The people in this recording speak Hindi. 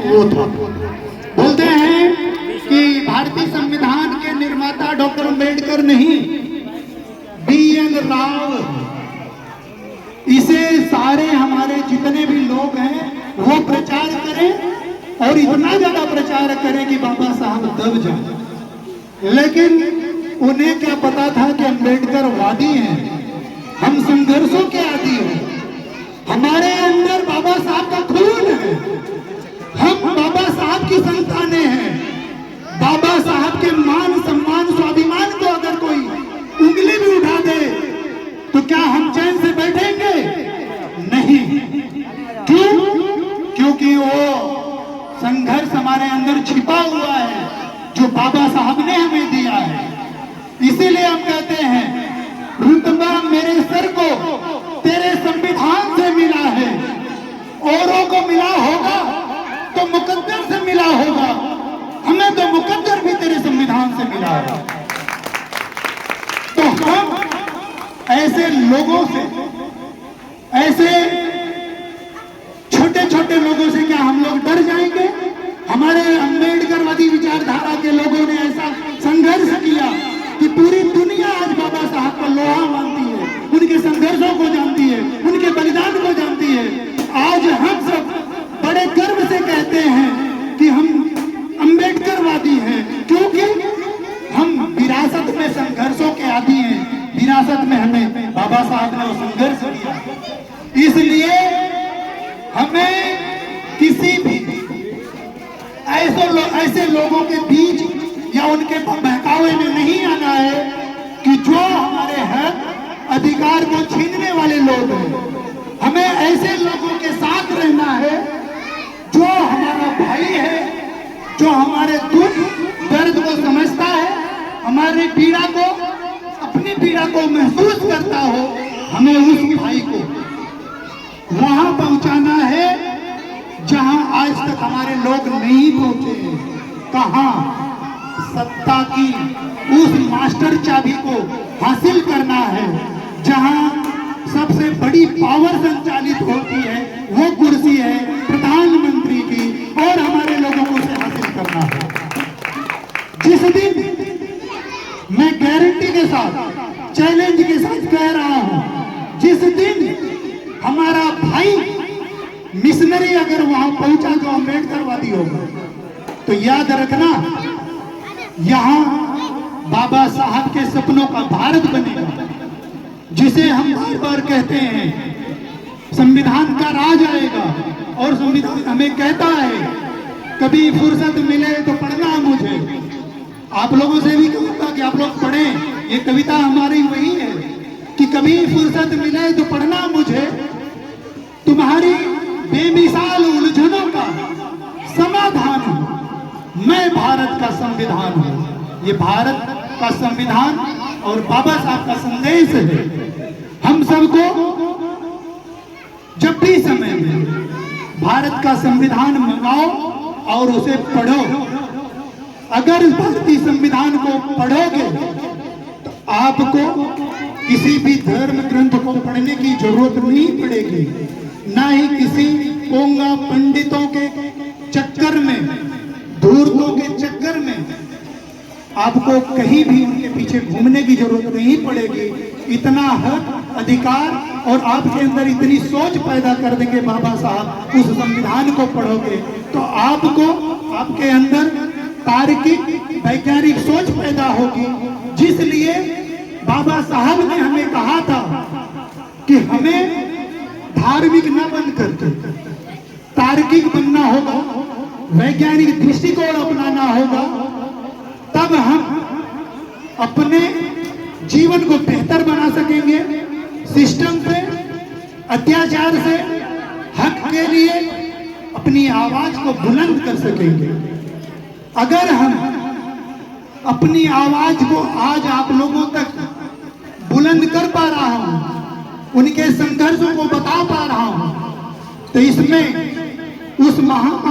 वो था। बोलते हैं कि भारतीय संविधान के निर्माता डॉक्टर अम्बेडकर नहीं, BN राव। इसे सारे हमारे जितने भी लोग हैं वो प्रचार करें और इतना ज्यादा प्रचार करें कि बाबा साहब दब जाए। लेकिन उन्हें क्या पता था कि अम्बेडकर वादी हैं, हम संघर्षों के आदी हैं, हमारे अंदर बाबा साहब का खून है, हम बाबा साहब की संतानें हैं। बाबा साहब के मान सम्मान स्वाभिमान को अगर कोई उंगली भी उठा दे तो क्या हम चैन से बैठेंगे? नहीं। क्यों? क्योंकि वो संघर्ष हमारे अंदर छिपा हुआ है जो बाबा साहब ने हमें दिया है। इसीलिए हम कहते हैं रुतबा मेरे सर को तेरे संविधान से मिला है, औरों को मिला होगा तो मुकद्दर से मिला होगा, हमें तो मुकद्दर भी तेरे संविधान से मिला है। तो हम ऐसे लोगों से, ऐसे छोटे छोटे लोगों से क्या हम लोग डर जाएंगे? हमारे अम्बेडकरवादी विचारधारा के लोगों ने ऐसा संघर्ष किया कि पूरी दुनिया आज बाबा साहब का लोहा मानती है, उनके संघर्षों को जानती है, उनके बलिदान को जानती है। आज हम सब बड़े गर्व से कहते हैं कि हम अम्बेडकरवादी हैं, क्योंकि हम विरासत में संघर्षों के आदी हैं। विरासत में हमें बाबा साहब ने वो संघर्ष किया। इसलिए हमें किसी भी ऐसे लोगों के बीच या उनके बहकावे में नहीं आना है कि जो हमारे हक अधिकार को छीनने वाले लोग हैं। हमें ऐसे लोगों के साथ रहना है जो हमारा भाई है, जो हमारे दुख दर्द को समझता है, हमारी पीड़ा को, अपनी पीड़ा को महसूस करता हो। हमें उस भाई को वहां पहुंचाना है जहां आज तक हमारे लोग नहीं पहुंचे हैं। कहां? सत्ता की उस मास्टर चाबी को हासिल करना है जहां सबसे बड़ी पावर संचालित होती है, वो कुर्सी है प्रधानमंत्री की, और हमारे लोगों को उसे हासिल करना है। जिस दिन, मैं गारंटी के साथ, चैलेंज के साथ कह रहा हूं, जिस दिन हमारा भाई मिशनरी अगर वहां पहुंचा जो अम्बेडकरवादी होगा, तो याद रखना यहां बाबा साहब के सपनों का भारत बनेगा, जिसे हम बार बार कहते हैं संविधान का राज आएगा। और संविधान हमें कहता है कभी फुर्सत मिले तो पढ़ना मुझे। आप लोगों से भी कहूंगा कि आप लोग पढ़ें, ये कविता हमारी वही है कि कभी फुर्सत मिले तो पढ़ना मुझे, तुम्हारी बेमिसाल उलझनों का समाधान हूं, मैं भारत का संविधान हूं। ये भारत का संविधान और बाबा साहब का संदेश है। हम सबको जब भी समय मिले भारत का संविधान मंगाओ और उसे पढ़ो। अगर भारतीय संविधान को पढ़ोगे तो आपको किसी भी धर्म ग्रंथ को पढ़ने की जरूरत नहीं पड़ेगी, ना ही किसी पोंगा पंडितों के चक्कर में, धूर्तों के चक्कर में आपको कहीं भी उनके पीछे घूमने की जरूरत नहीं पड़ेगी। इतना हक अधिकार और आपके अंदर इतनी सोच पैदा कर देंगे बाबा साहब, उस संविधान को पढ़ोगे तो आपको, आपके अंदर तार्किक वैज्ञानिक सोच पैदा होगी। जिसलिए बाबा साहब ने हमें कहा था कि हमें धार्मिक न बन करके तार्किक बनना होगा, वैज्ञानिक दृष्टिकोण अपनाना होगा, तब हम अपने जीवन को बेहतर बना सकेंगे। सिस्टम से, अत्याचार से, हक के लिए अपनी आवाज को बुलंद कर सकेंगे। अगर हम अपनी आवाज को आज आप लोगों तक बुलंद कर पा रहा हूं, उनके संघर्षों को बता पा रहा हूं, तो इसमें उस महा